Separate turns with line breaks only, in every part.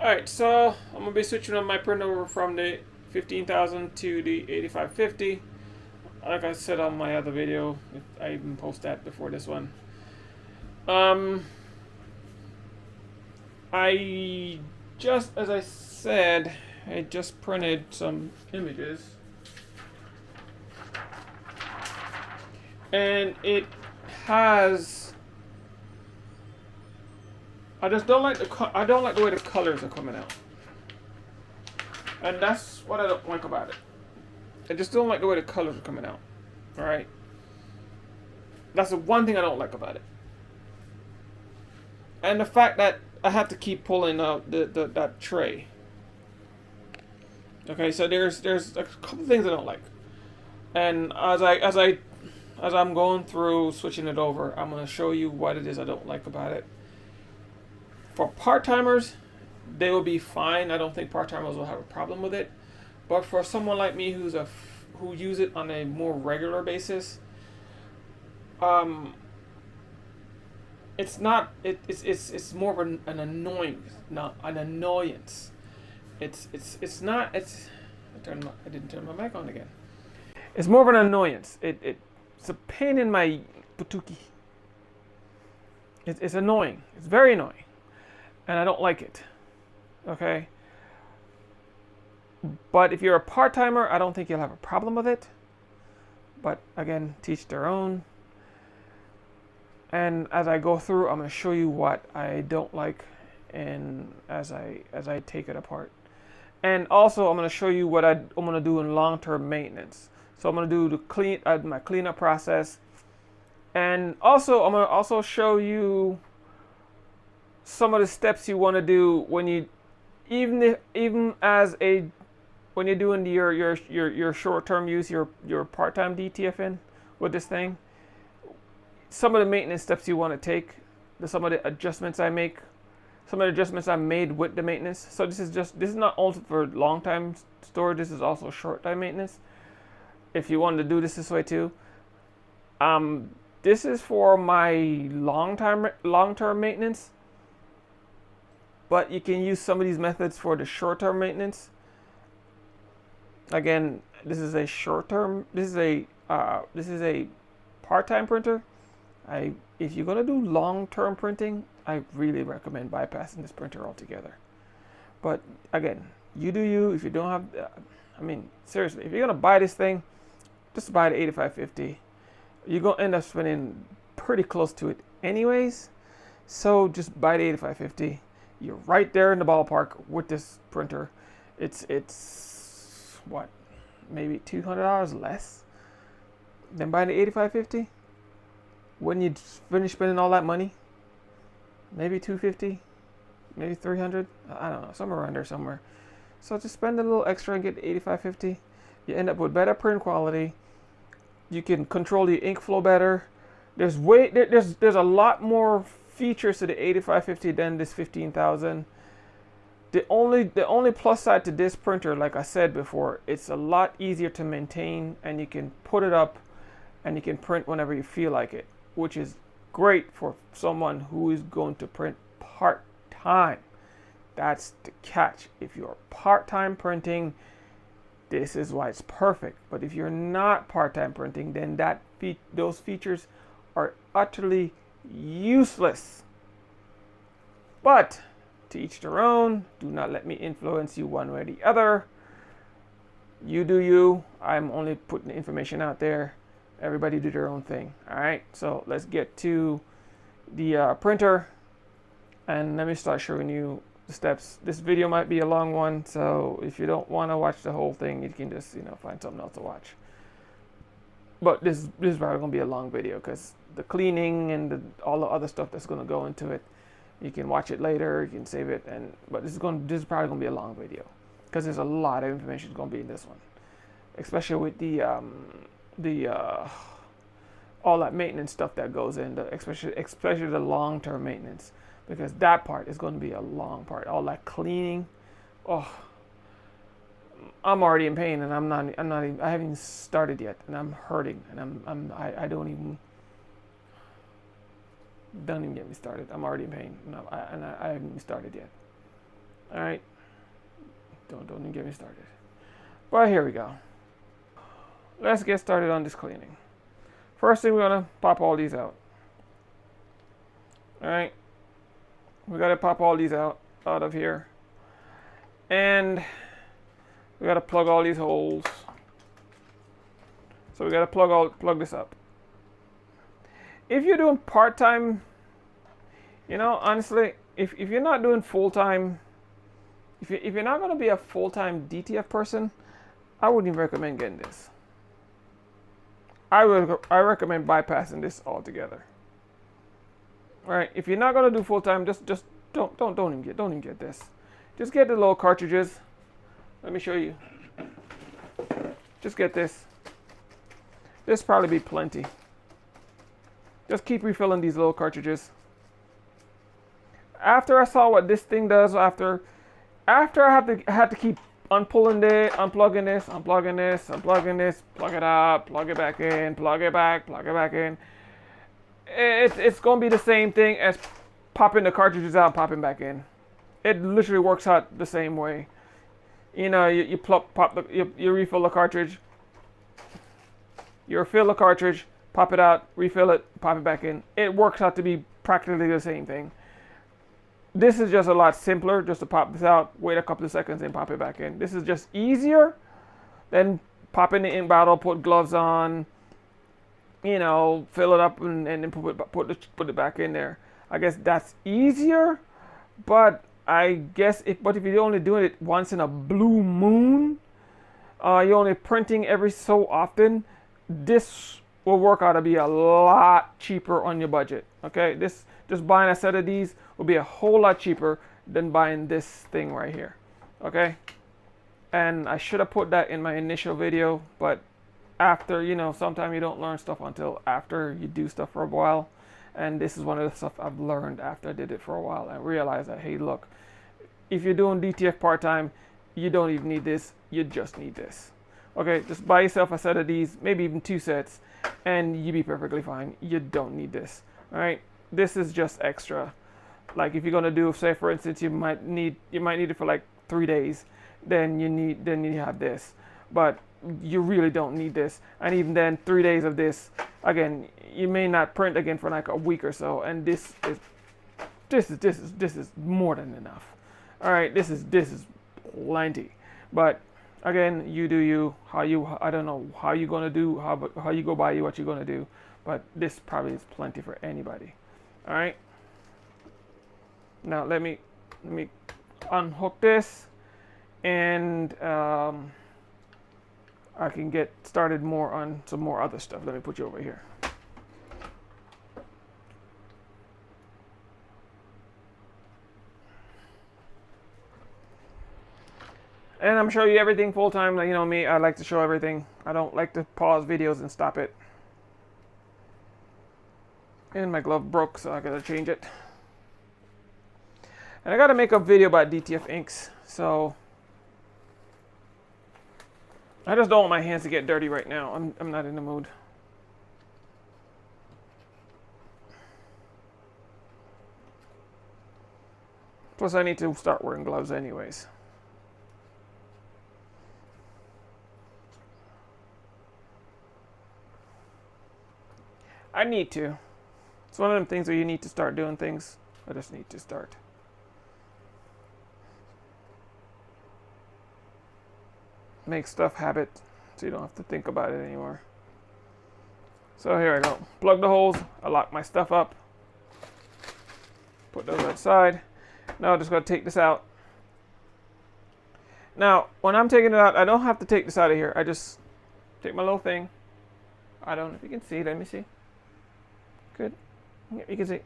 Alright, so I'm gonna be switching on my printer over from the 15,000 to the 8550. Like I said on my other video, if I even post that before this one. Um, I just, as I said, I just printed some images, and it has. I just don't like I don't like the way the colors are coming out, and that's what I don't like about it. I just don't like the way the colors are coming out. All right, that's the one thing I don't like about it, and the fact that I have to keep pulling out that tray. Okay, so there's a couple things I don't like, and as I'm going through switching it over, I'm gonna show you what it is I don't like about it. For part timers, they will be fine. I don't think part timers will have a problem with it. But for someone like me who use it on a more regular basis, um, it's more of an annoyance, not an annoyance. It's not it's I didn't turn my mic on again. It's more of an annoyance. It's a pain in my patuki. It's annoying. It's very annoying, and I don't like it. Okay. But if you're a part timer, I don't think you'll have a problem with it. But again, teach their own. And as I go through, I'm going to show you what I don't like, and as I take it apart. And also, I'm going to show you what I'm going to do in long-term maintenance. So I'm going to do my cleanup process, and also I'm going to also show you some of the steps you want to do when you when you're doing your short-term use, your part-time DTFN with this thing. Some of the maintenance steps you want to take, some of the adjustments I make, some of the adjustments I made with the maintenance. So this is not only for long-time storage. This is also short-time maintenance. If you wanted to do this way too, this is for my long-term maintenance. But you can use some of these methods for the short-term maintenance. Again, this is a short-term. This is a part-time printer. If you're gonna do long-term printing, I really recommend bypassing this printer altogether. But again, you do you. If you don't have, seriously, if you're gonna buy this thing, just buy the 8550. You're gonna end up spending pretty close to it anyways. So just buy the 8550. You're right there in the ballpark with this printer. It's what, maybe $200 less than buying the 8550. When you finish spending all that money, maybe $250, maybe $300. I don't know, somewhere around there somewhere. So just spend a little extra and get the 8550. You end up with better print quality. You can control the ink flow better. There's a lot more features to the 8550 than this 15,000. The only plus side to this printer, like I said before, it's a lot easier to maintain, and you can put it up and you can print whenever you feel like it, which is great for someone who is going to print part-time. That's the catch. If you're part-time printing, this is why it's perfect. But if you're not part-time printing, then those features are utterly useless. But to each their own. Do not let me influence you one way or the other. You do you. I'm only putting the information out there. Everybody do their own thing. All right, so let's get to the printer, and let me start showing you the steps. This video might be a long one, so if you don't want to watch the whole thing, you can just find something else to watch. But this is probably gonna be a long video because the cleaning and all the other stuff that's gonna go into it. You can watch it later. You can save it, but this is probably gonna be a long video because there's a lot of information gonna be in this one, especially with the all that maintenance stuff that goes in, especially the long-term maintenance, because that part is going to be a long part. All that cleaning, I'm already in pain, and I haven't even started yet, and I'm hurting, and I don't even get me started. I'm already in pain, and I haven't even started yet. All right. Don't even get me started. But here we go. Let's get started on this cleaning. First thing, we're gonna pop all these out. All right. We gotta pop all these out of here, and we gotta plug all these holes. So we gotta plug this up. If you're doing part-time, you know, honestly, if you're not doing full-time, if you're not gonna be a full-time DTF person, I wouldn't even recommend getting this. I recommend bypassing this altogether. All right, if you're not gonna do full-time, just don't even get this. Just get the little cartridges. Let me show you. Just get this. This probably be plenty. Just keep refilling these little cartridges. After I saw what this thing does, after I had to keep unpulling it, unplugging this, unplugging this, plug it out, plug it back in, plug it back in. It's gonna be the same thing as popping the cartridges out, popping back in. It literally works out the same way. You know, you refill the cartridge, you refill the cartridge, pop it out, refill it, pop it back in. It works out to be practically the same thing. This is just a lot simpler, just to pop this out, wait a couple of seconds, and pop it back in. This is just easier than popping it in bottle, put gloves on, you know, fill it up, and then put it back in there. I guess that's easier, but I guess if you're only doing it once in a blue moon, you're only printing every so often, this will work out to be a lot cheaper on your budget. Okay, just buying a set of these will be a whole lot cheaper than buying this thing right here. Okay, and I should have put that in my initial video, but after, you know, sometimes you don't learn stuff until after you do stuff for a while, and this is one of the stuff I've learned after I did it for a while. I realized that, hey, look, if you're doing DTF part-time, you don't even need this, you just need this. Okay, just buy yourself a set of these, maybe even 2 sets, and you'll be perfectly fine. You don't need this. All right, this is just extra. Like if you're gonna do, say for instance, you might need it for like 3 days, then you have this. But you really don't need this. And even then, 3 days of this, again, you may not print again for like a week or so. And this is more than enough. All right, this is plenty. But again, you do you. I don't know how you gonna do, how you go by what you're gonna do. But this probably is plenty for anybody. All right. Now let me unhook this, and I can get started more on some more other stuff. Let me put you over here. And I'm showing you everything full time. You know me, I like to show everything. I don't like to pause videos and stop it. And my glove broke, so I gotta change it. And I gotta make a video about DTF inks, so I just don't want my hands to get dirty right now. I'm not in the mood. Plus, I need to start wearing gloves anyways. I need to. It's one of them things where you need to start doing things. I just need to start. Make stuff habit so you don't have to think about it anymore. So here I go. Plug the holes. I lock my stuff up. Put those outside. Now I'm just going to take this out. Now, when I'm taking it out, I don't have to take this out of here. I just take my little thing. I don't know if you can see. Let me see. Good. Yeah, you can see.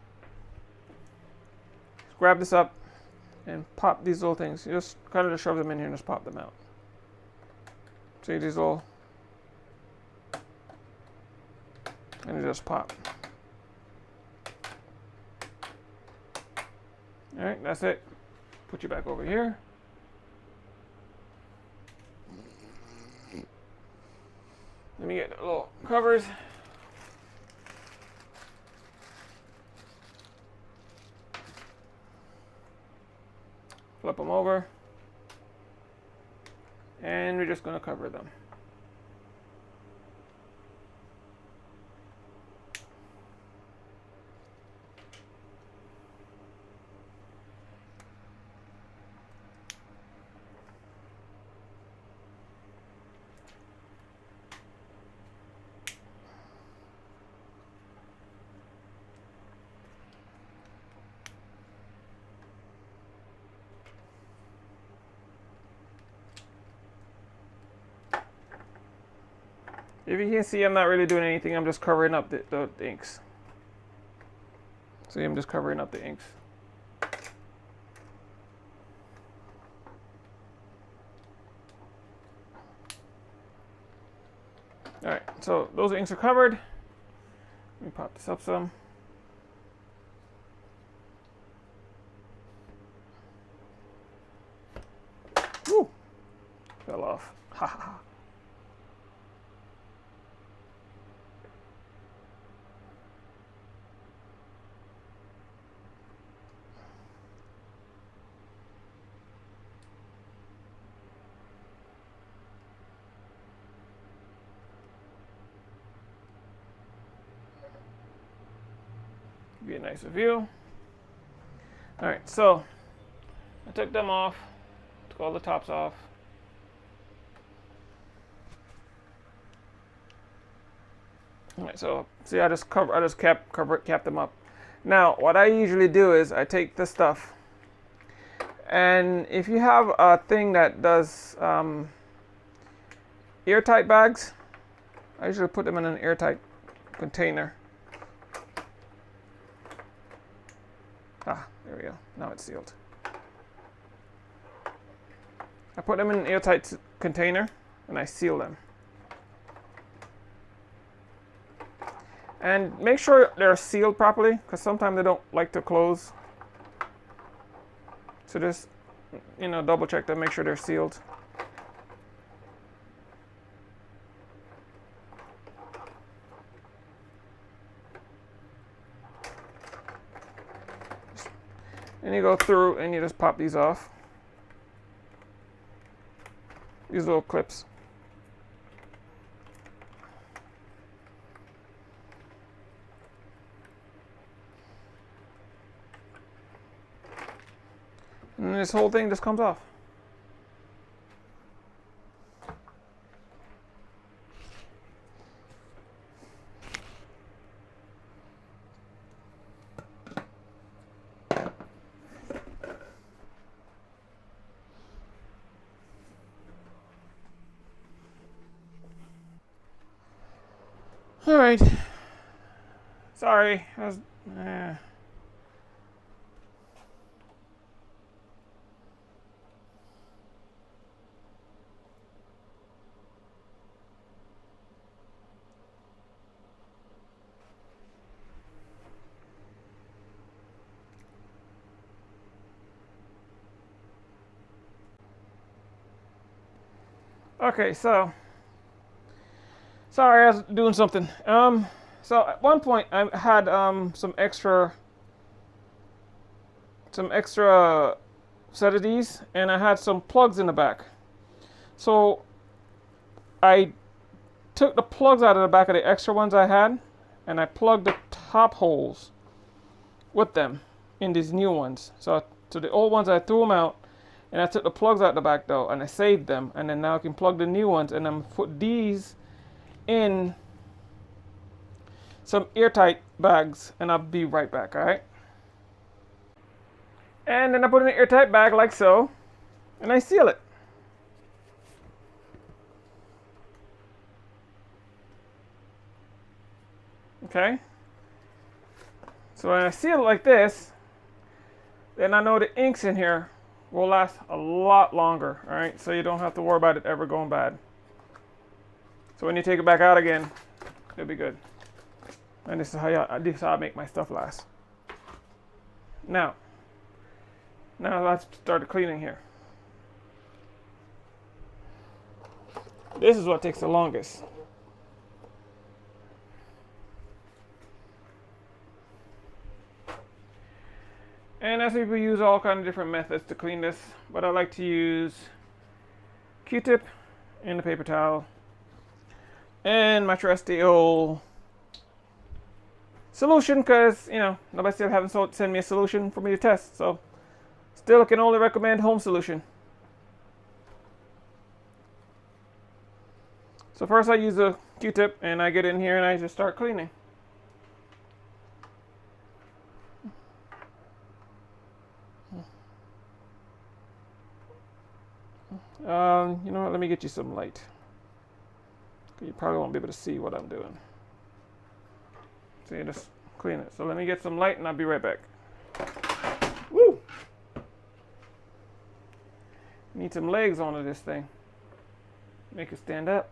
Just grab this up and pop these little things. You just kind of just shove them in here and just pop them out. See these little, and you just pop. All right, that's it. Put you back over here. Let me get the little covers. flip them over, and we're just going to cover them. If you can see, I'm not really doing anything. I'm just covering up the inks. See, I'm just covering up the inks. All right, so those inks are covered. Let me pop this up some. Woo! Fell off. Ha ha ha. Be a nicer view. All right, so I took them off, took all the tops off. All right, so see, I just capped them up. Now, what I usually do is I take this stuff, and if you have a thing that does airtight bags, I usually put them in an airtight container. Ah, there we go. Now it's sealed. I put them in an airtight container and I seal them. And make sure they're sealed properly, because sometimes they don't like to close. So just, double check them, make sure they're sealed. And you go through and you just pop these off. These little clips. And this whole thing just comes off. All right. Sorry. Okay, so sorry, I was doing something. So at one point I had some extra set of these, and I had some plugs in the back. So I took the plugs out of the back of the extra ones I had, and I plugged the top holes with them in these new ones. So the old ones I threw them out, and I took the plugs out the back though, and I saved them, and then now I can plug the new ones, and I'm put these in some airtight bags, and I'll be right back. All right. And then I put it in an airtight bag like so, and I seal it. Okay. So when I seal it like this, then I know the inks in here will last a lot longer. All right. So you don't have to worry about it ever going bad. So when you take it back out again, it'll be good. And this is how I make my stuff last. Now let's start the cleaning here. This is what takes the longest. And as people use all kinds of different methods to clean this, but I like to use Q-tip and a paper towel and my trusty old solution, because nobody still haven't sent me a solution for me to test, so still can only recommend home solution. So first I use a Q-tip and I get in here and I just start cleaning. You know what, let me get you some light. You probably won't be able to see what I'm doing. So you just clean it. So let me get some light and I'll be right back. Woo! Need some legs onto this thing. Make it stand up.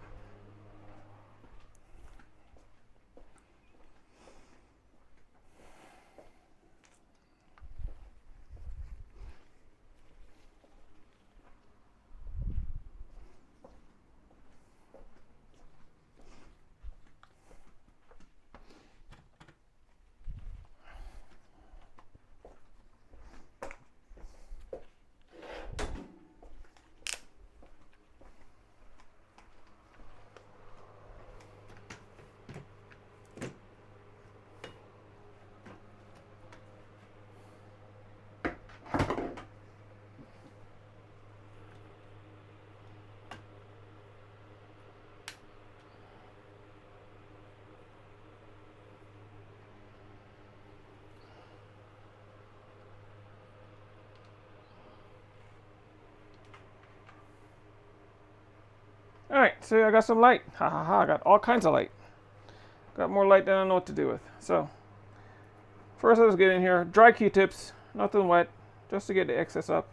Alright, so I got some light. Ha ha ha, I got all kinds of light. Got more light than I know what to do with. So, first let's get in here. Dry Q-tips, nothing wet, just to get the excess up.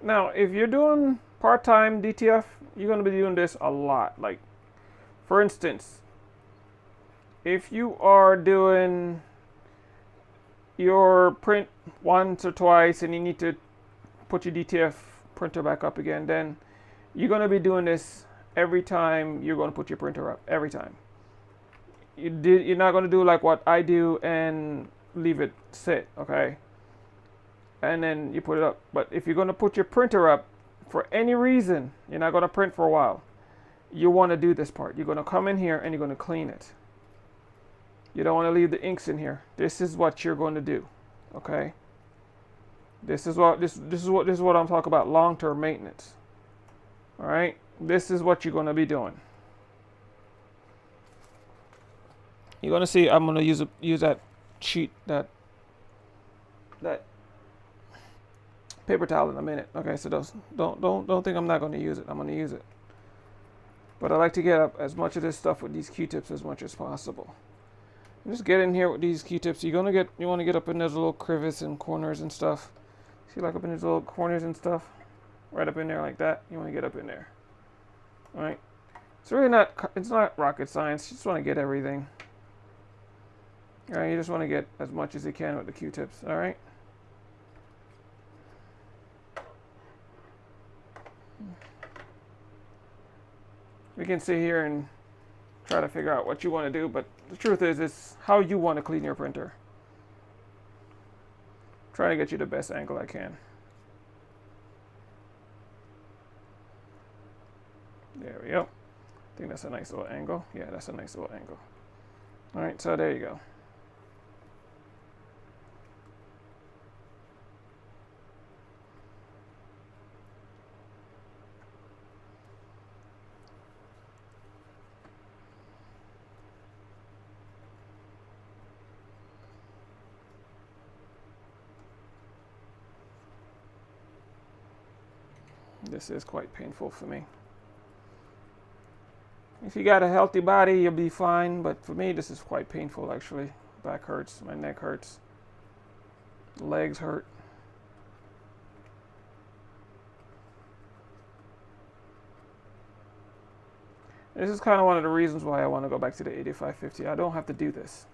Now, if you're doing part-time DTF, you're going to be doing this a lot. Like, for instance, if you are doing your print once or twice and you need to put your DTF printer back up again, then you're going to be doing this every time you're going to put your printer up. Every time. You're not going to do like what I do and leave it sit, okay? And then you put it up. But if you're going to put your printer up for any reason, you're not going to print for a while, you want to do this part. You're going to come in here and you're going to clean it. You don't want to leave the inks in here. This is what you're going to do, okay? This is what I'm talking about, long-term maintenance. All right? This is what you're going to be doing. You're going to see I'm going to use that sheet, that paper towel in a minute. Okay, so don't think I'm not going to use it. I'm going to use it. But I like to get up as much of this stuff with these Q-tips as much as possible. Just get in here with these Q-tips. You want to get up in those little crevices and corners and stuff. See, like up in these little corners and stuff, right up in there like that. You want to get up in there. All right. It's not rocket science. You just want to get everything. All right. You just want to get as much as you can with the Q-tips. All right. We can sit here and try to figure out what you want to do, but the truth is, it's how you want to clean your printer. Try to get you the best angle I can. There we go. I think that's a nice little angle. Yeah, that's a nice little angle. All right, so there you go. This is quite painful for me. If you got a healthy body, you'll be fine, but for me, this is quite painful actually. Back hurts, my neck hurts, legs hurt. This is kind of one of the reasons why I want to go back to the 8550. I don't have to do this.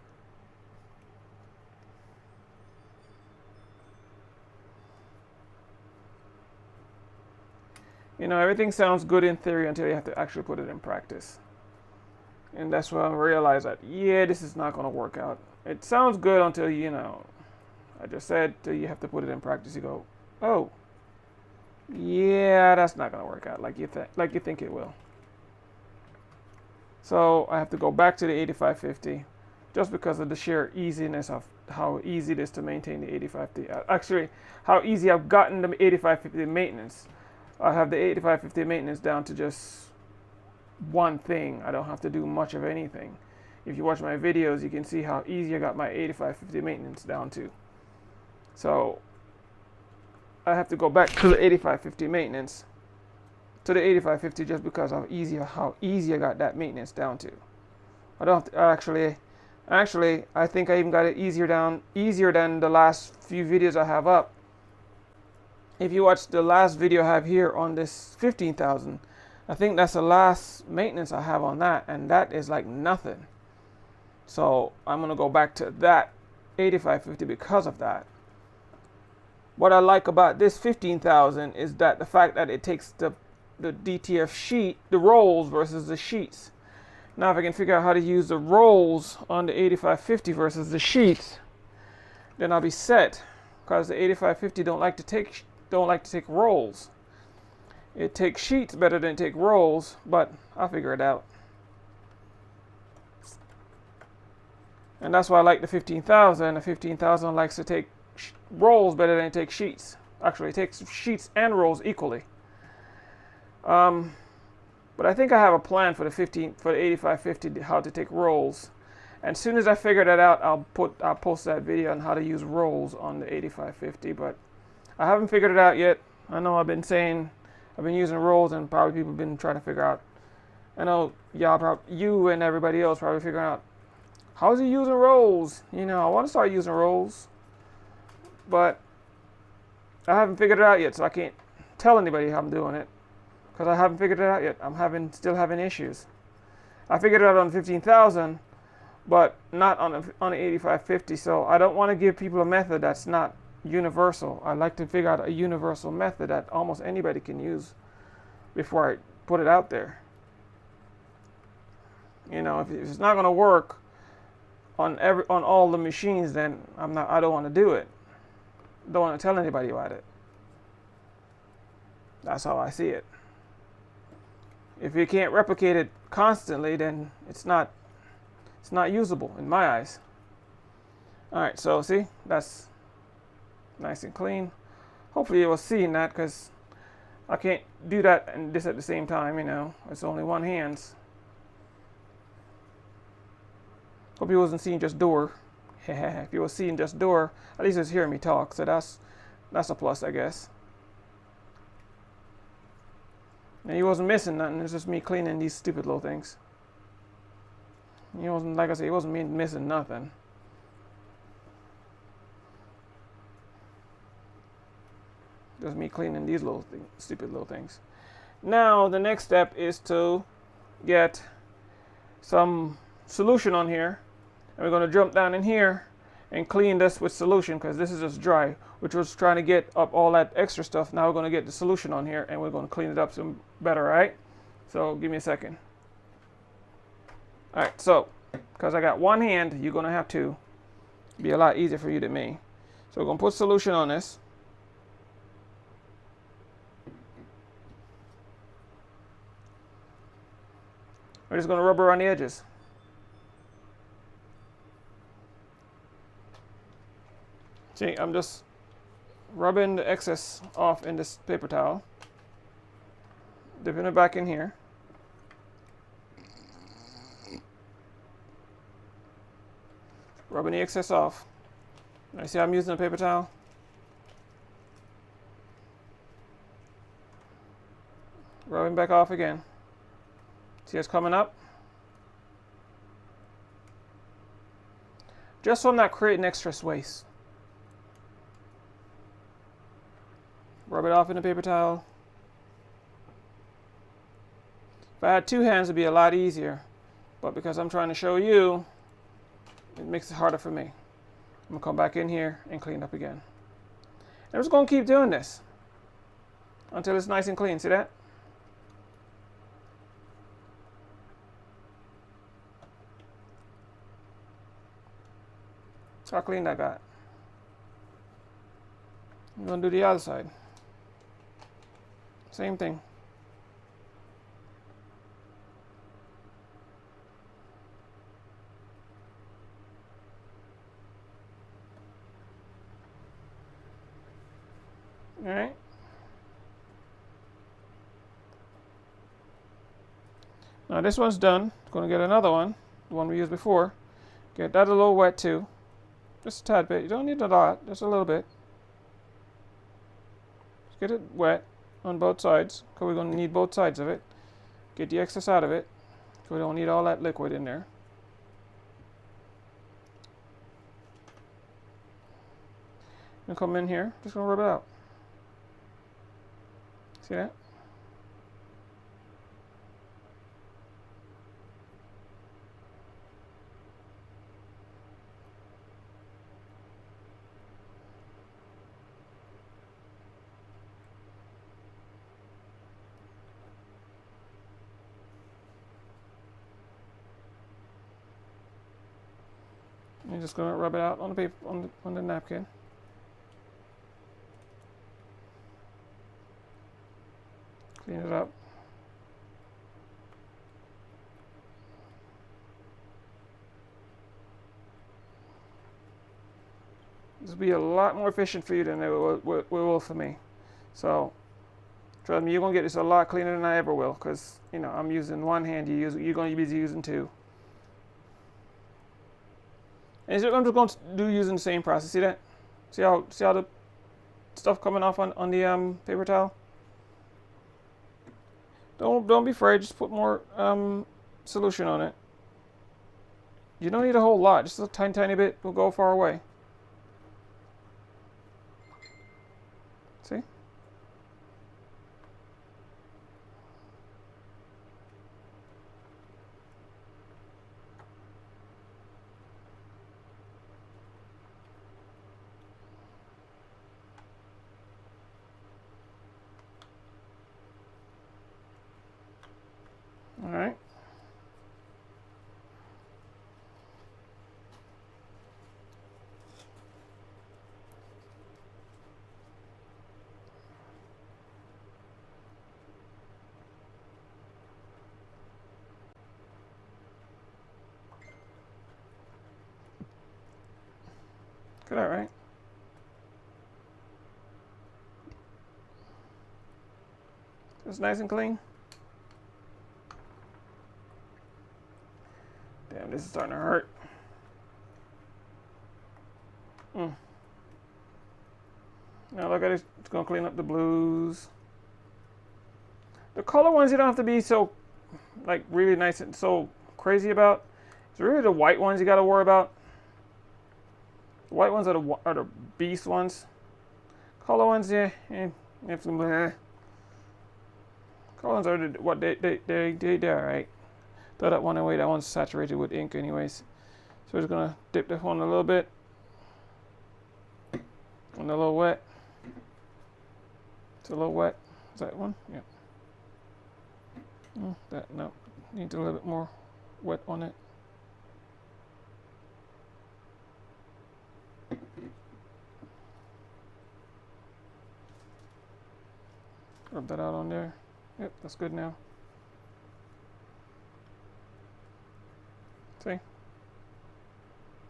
You know, everything sounds good in theory until you have to actually put it in practice. And that's when I realized that, yeah, this is not going to work out. It sounds good until, you know, I just said, till you have to put it in practice. You go, oh, yeah, that's not going to work out like you think it will. So I have to go back to the 8550 just because of the sheer easiness of how easy it is to maintain the 8550. Actually, how easy I've gotten the 8550 maintenance. I have the 8550 maintenance down to just one thing. I don't have to do much of anything. If you watch my videos, you can see how easy I got my 8550 maintenance down to. So I have to go back to the 8550 maintenance, to the 8550, just because of how easy I got that maintenance down to. I don't have to, actually I think I even got it easier than the last few videos I have up. If you watch the last video I have here on this 15,000, I think that's the last maintenance I have on that, and that is like nothing. So I'm going to go back to that 8550 because of that. What I like about this 15,000 is that the fact that it takes the DTF sheet, the rolls versus the sheets. Now if I can figure out how to use the rolls on the 8550 versus the sheets, then I'll be set, because the 8550 don't like to take rolls. It takes sheets better than it takes rolls, but I'll figure it out. And that's why I like the 15,000. The 15,000 likes to take rolls better than it takes sheets. Actually, it takes sheets and rolls equally. But I think I have a plan for the 8550 how to take rolls. And as soon as I figure that out, I'll post that video on how to use rolls on the 8550. But I haven't figured it out yet. I know I've been using rolls, and probably people have been trying to figure out. I know you and everybody else probably figuring out, how's he using rolls? You know, I want to start using rolls, but I haven't figured it out yet, so I can't tell anybody how I'm doing it, because I haven't figured it out yet. I'm still having issues. I figured it out on 15,000, but not on the 8550. So I don't want to give people a method that's not universal. I like to figure out a universal method that almost anybody can use before I put it out there. You know, if it's not going to work on all the machines, then I don't want to do it. Don't want to tell anybody about it. That's how I see it. If you can't replicate it constantly, then it's not usable in my eyes. All right, so see, that's nice and clean. Hopefully you will see that, because I can't do that and this at the same time. You know, it's only one hand. Hope you wasn't seeing just door. If you were seeing just door, at least it's hearing me talk, so that's a plus, I guess. And he wasn't missing nothing. It's just me cleaning these stupid little things. He wasn't, like I said, he wasn't missing nothing. Just me cleaning these stupid little things. Now the next step is to get some solution on here. And we're going to jump down in here and clean this with solution, because this is just dry, which was trying to get up all that extra stuff. Now we're going to get the solution on here, and we're going to clean it up some better, right? So give me a second. All right, so because I got one hand, you're going to have two. Be a lot easier for you than me. So we're going to put solution on this. We're just going to rub around the edges. See, I'm just rubbing the excess off in this paper towel, dipping it back in here. Rubbing the excess off. Now, see how I'm using a paper towel? Rubbing back off again. See it's coming up? Just so I'm not creating extra waste. Rub it off in the paper towel. If I had two hands, it'd be a lot easier. But because I'm trying to show you, it makes it harder for me. I'm going to come back in here and clean up again. And I'm just going to keep doing this until it's nice and clean. See that? So how clean that got. I'm going to do the other side. Same thing. All right. Now this one's done. Going to get another one, the one we used before. Get that a little wet too. Just a tad bit. You don't need a lot, just a little bit. Just get it wet on both sides, because we're going to need both sides of it. Get the excess out of it, because we don't need all that liquid in there. And come in here, just going to rub it out. See that? You're just going to rub it out on the paper, on the napkin. Clean it up. This will be a lot more efficient for you than it will for me. So trust me, you're gonna get this a lot cleaner than I ever will, because you know I'm using one hand. You're gonna be using two. And I'm just going to do using the same process. See that? See how the stuff coming off on the paper towel? Don't be afraid. Just put more solution on it. You don't need a whole lot. Just a tiny bit will go far away. See? All right. Good, all right. It's nice and clean. Damn, this is starting to hurt. Now look at it. It's going to clean up the blues. The color ones you don't have to be so, like, really nice and so crazy about. It's really the white ones you got to worry about. The white ones are the beast ones. Color ones, yeah. Color ones are what they're right. Throw that one away. That one's saturated with ink, anyways. So we're just gonna dip this one a little bit, and a little wet. It's a little wet. Is that one? Yeah. No. Needs a little bit more wet on it. Rub that out on there. Yep, that's good now. See?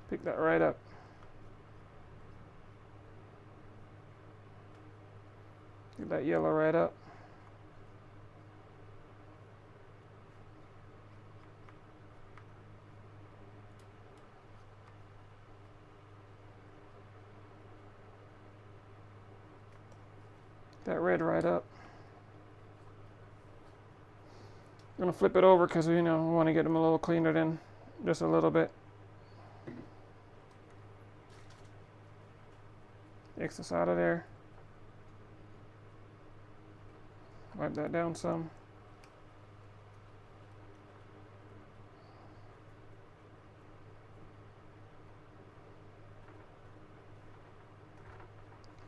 Pick that right up. Get that yellow right up. That red right up. I'm gonna flip it over because we want to get them a little cleaner than just a little bit. Excess out of there. Wipe that down some.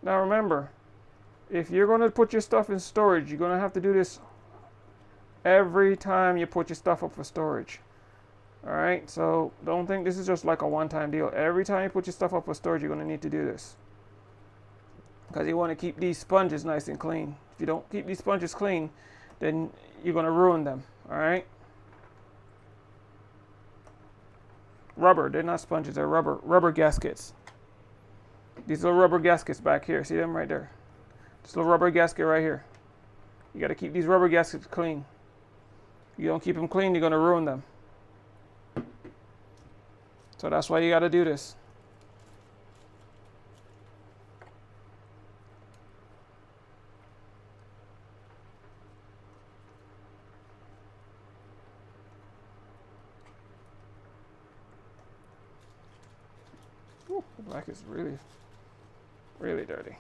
Now remember, if you're going to put your stuff in storage, you're going to have to do this every time you put your stuff up for storage. All right, so don't think this is just like a one-time deal. Every time you put your stuff up for storage, you're going to need to do this, because you want to keep these sponges nice and clean. If you don't keep these sponges clean, then you're going to ruin them. All right. Rubber, they're not sponges, they're rubber gaskets. These little rubber gaskets back here, see them right there? This little rubber gasket right here. You got to keep these rubber gaskets clean. If you don't keep them clean, you're going to ruin them. So that's why you got to do this. Ooh, the black is really, really dirty.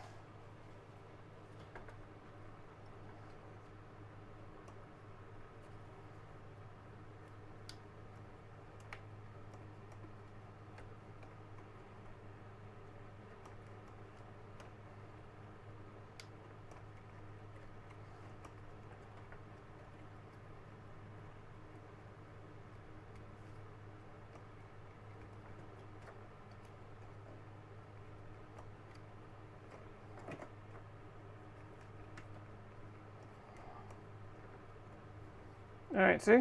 All right, see?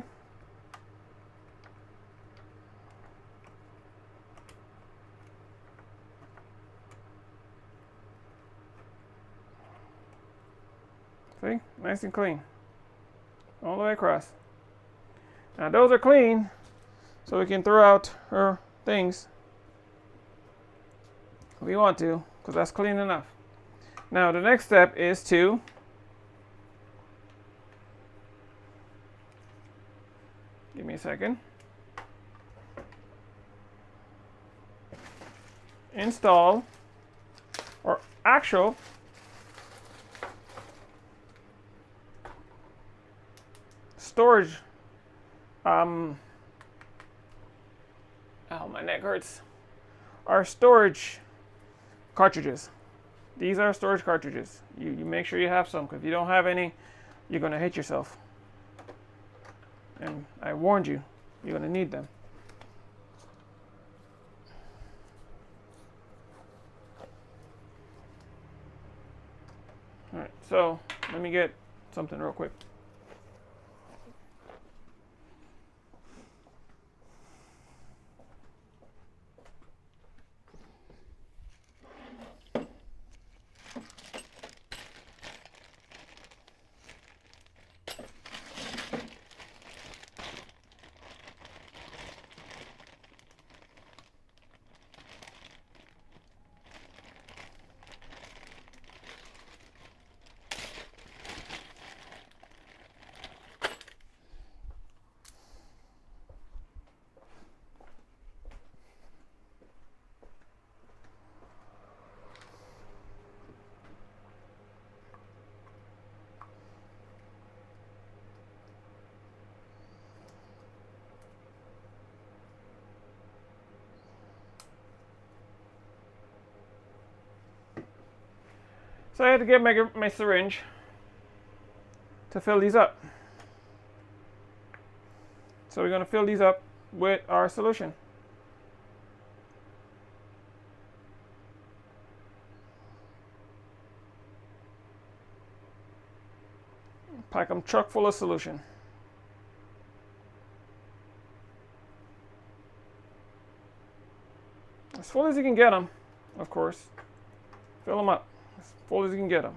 See? Nice and clean. All the way across. Now those are clean, so we can throw out our things if we want to, because that's clean enough. Now the next step is to give me a second. Install or actual storage. Oh, my neck hurts. Our storage cartridges. These are storage cartridges. You make sure you have some, because if you don't have any, you're going to hit yourself. And I warned you, you're going to need them. All right, so let me get something real quick. So I had to get my syringe to fill these up. So we're going to fill these up with our solution. Pack them chock full of solution. As full as you can get them, of course. Fill them up as full as you can get them.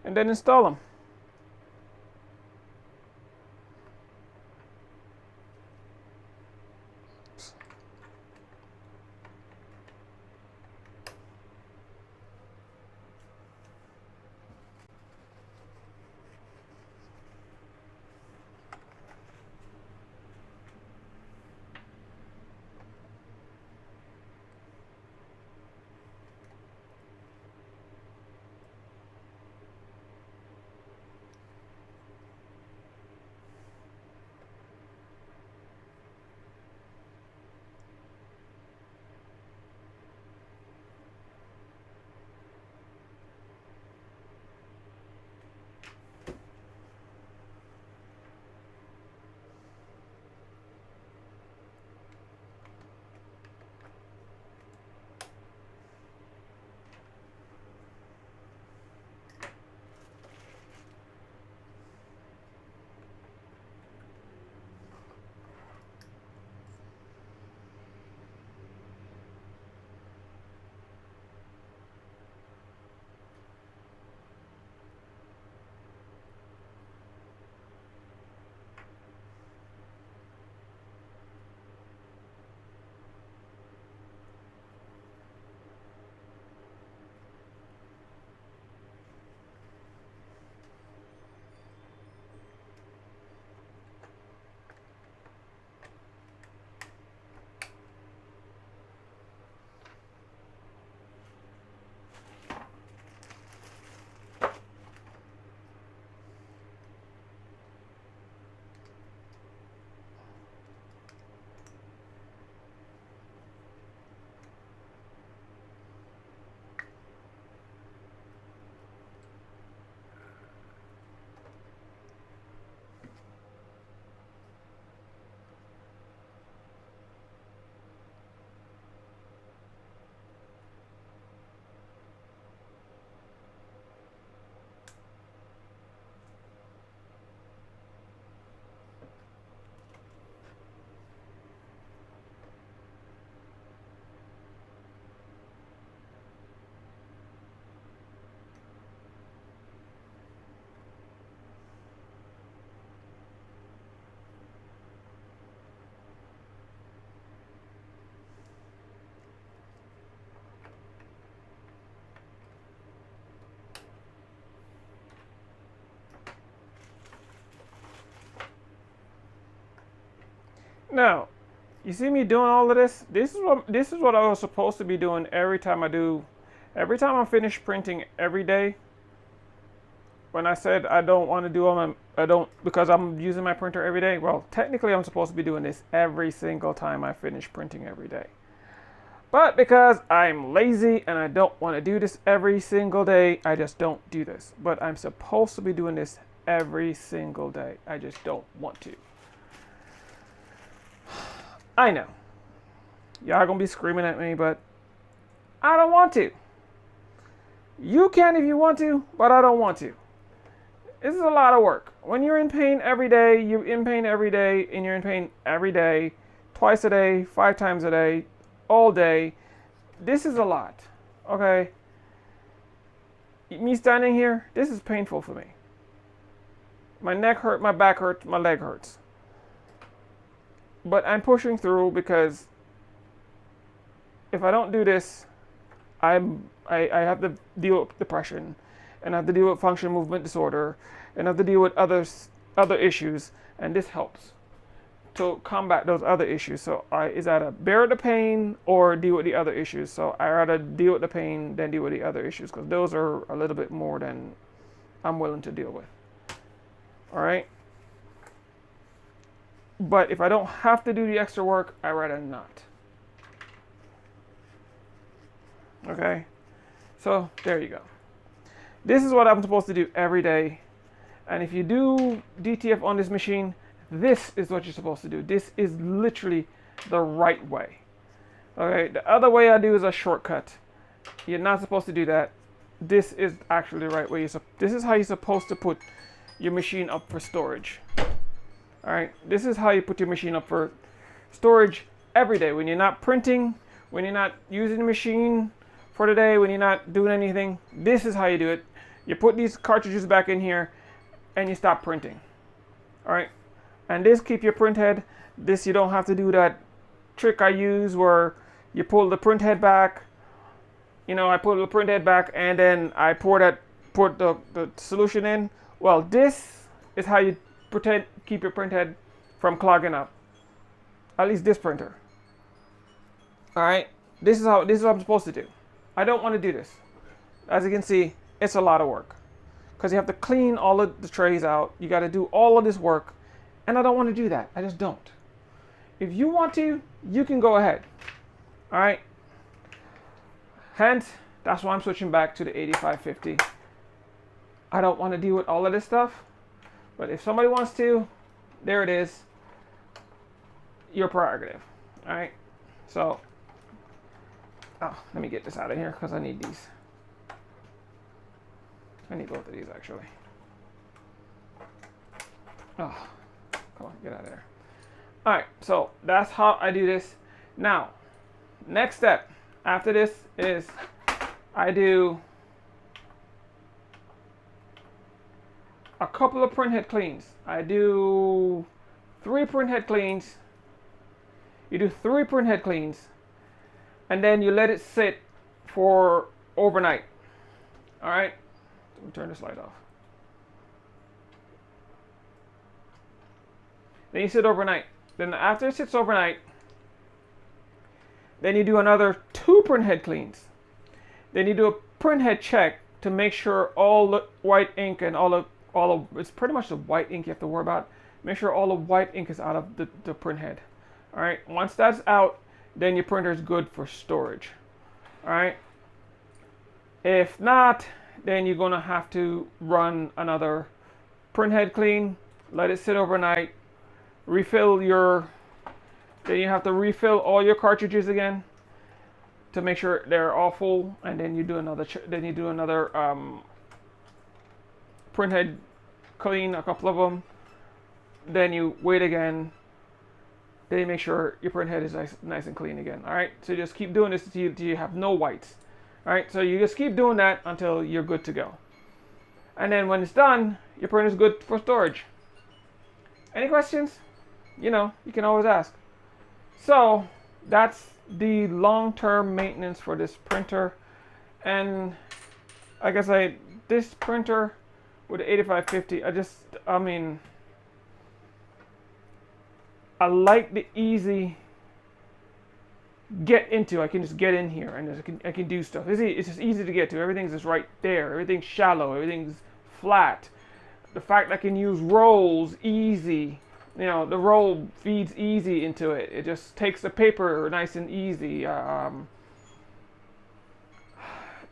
And then install them. Now, you see me doing all of this? This is what I was supposed to be doing every time I finish printing every day. When I said I don't want to do all because I'm using my printer every day. Well, technically I'm supposed to be doing this every single time I finish printing every day. But because I'm lazy and I don't want to do this every single day, I just don't do this. But I'm supposed to be doing this every single day. I just don't want to. I know. Y'all gonna be screaming at me, but I don't want to. You can if you want to, but I don't want to. This is a lot of work. When you're in pain every day, you're in pain every day, and you're in pain every day, twice a day, 5 times a day, all day. This is a lot, okay? Me standing here, this is painful for me. My neck hurts, my back hurts, my leg hurts. But I'm pushing through because if I don't do this, I have to deal with depression, and I have to deal with function movement disorder, and I have to deal with other issues, and this helps to combat those other issues. So is either bear the pain or deal with the other issues. So I rather deal with the pain than deal with the other issues, because those are a little bit more than I'm willing to deal with. All right. But if I don't have to do the extra work, I rather not. Okay. So there you go. This is what I'm supposed to do every day. And if you do DTF on this machine, this is what you're supposed to do. This is literally the right way. Okay, the other way I do is a shortcut. You're not supposed to do that. This is actually the right way. This is how you're supposed to put your machine up for storage. All right, this is how you put your machine up for storage every day. When you're not printing, when you're not using the machine for the day, when you're not doing anything, this is how you do it. You put these cartridges back in here and you stop printing. All right, and this keep your print head. This, you don't have to do that trick I use where you pull the print head back. You know, I pull the print head back and then I pour the solution in. Well, this is how you keep your print head from clogging up. At least this printer. All right, this is what I'm supposed to do. I don't want to do this. As you can see, it's a lot of work because you have to clean all of the trays out. You got to do all of this work, and I don't want to do that. I just don't. If you want to, you can go ahead. All right. Hence, that's why I'm switching back to the 8550. I don't want to deal with all of this stuff, but if somebody wants to, there it is. Your prerogative. All right. So, let me get this out of here because I need these. I need both of these actually. Oh, come on, get out of there. All right, so that's how I do this. Now, next step after this is I do a couple of print head cleans. I do 3 print head cleans. You do 3 print head cleans, and then you let it sit for overnight. All right, let me turn this light off. Then you sit overnight. Then after it sits overnight, then you do another 2 print head cleans. Then you do a print head check to make sure all the white ink and all of it's pretty much the white ink you have to worry about. Make sure all the white ink is out of the print head. All right. Once that's out, then your printer is good for storage. All right. If not, then you're gonna have to run another print head clean. Let it sit overnight. Then you have to refill all your cartridges again to make sure they're all full, and then you do another print head clean, a couple of them. Then you wait again. Then you make sure your print head is nice and clean again. All right, so you just keep doing this until you have no whites. All right, so you just keep doing that until you're good to go. And then when it's done, your printer is good for storage. Any questions? You know, you can always ask. So that's the long-term maintenance for this printer. And like I say, this printer with the 8550, I like the easy get into. I can just get in here and I can do stuff. It's just easy to get to. Everything's just right there. Everything's shallow. Everything's flat. The fact I can use rolls easy. You know, the roll feeds easy into it. It just takes the paper nice and easy.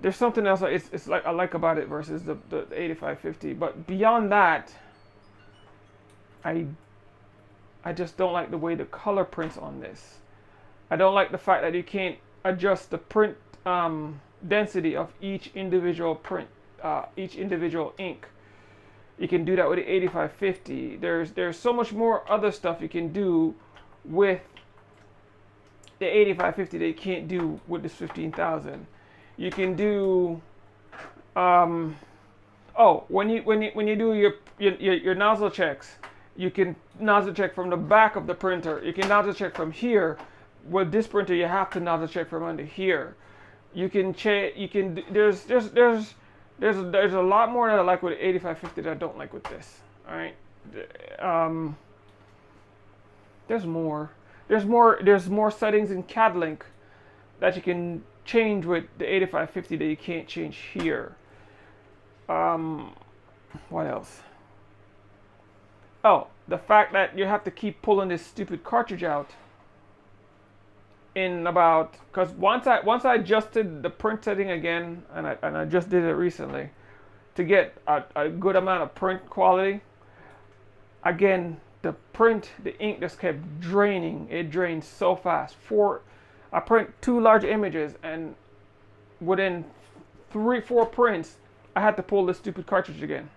There's something else it's like I like about it versus the 8550. But beyond that, I just don't like the way the color prints on this. I don't like the fact that you can't adjust the print density of each individual print, each individual ink. You can do that with the 8550. There's so much more other stuff you can do with the 8550 that you can't do with this 15000. You can do when you do your nozzle checks, you can nozzle check from the back of the printer. You can nozzle check from here. With this printer, you have to nozzle check from under here. You can check. You can. There's a lot more that I like with the 8550 that I don't like with this. All right. There's more. There's more settings in CADLink that you can change with the 8550 that you can't change here. What else? Oh, the fact that you have to keep pulling this stupid cartridge out in about, because once I adjusted the print setting again, and I just did it recently to get a good amount of print quality. Again, the ink just kept draining. It drained so fast. I print 2 large images, and within 3-4 prints, I had to pull this stupid cartridge again.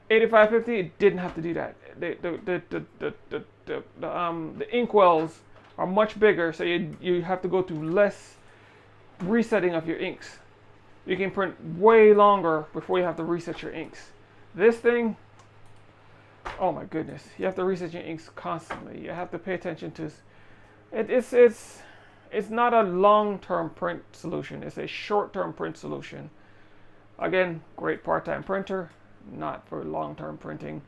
8550, it didn't have to do that. The ink wells are much bigger, so you have to go through less resetting of your inks. You can print way longer before you have to reset your inks. This thing, oh my goodness, you have to reset your inks constantly. You have to pay attention to it. It's not a long-term print solution. It's a short-term print solution. Again, great part-time printer, not for long-term printing.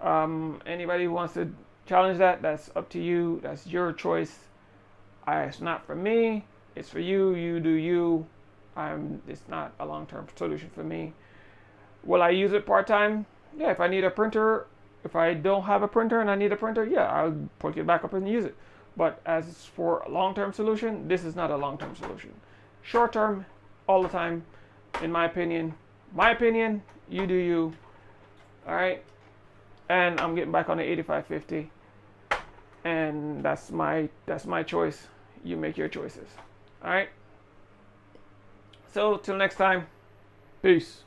Anybody who wants to challenge that, that's up to you. That's your choice. It's not for me. It's for you. You do you. It's not a long-term solution for me. Will I use it part-time? Yeah, if I need a printer. If I don't have a printer and I need a printer, yeah, I'll pick it back up and use it. But as for a long-term solution, this is not a long-term solution. Short-term, all the time, in my opinion. My opinion, you do you. All right. And I'm getting back on the 8550. And that's my choice. You make your choices. All right. So till next time. Peace.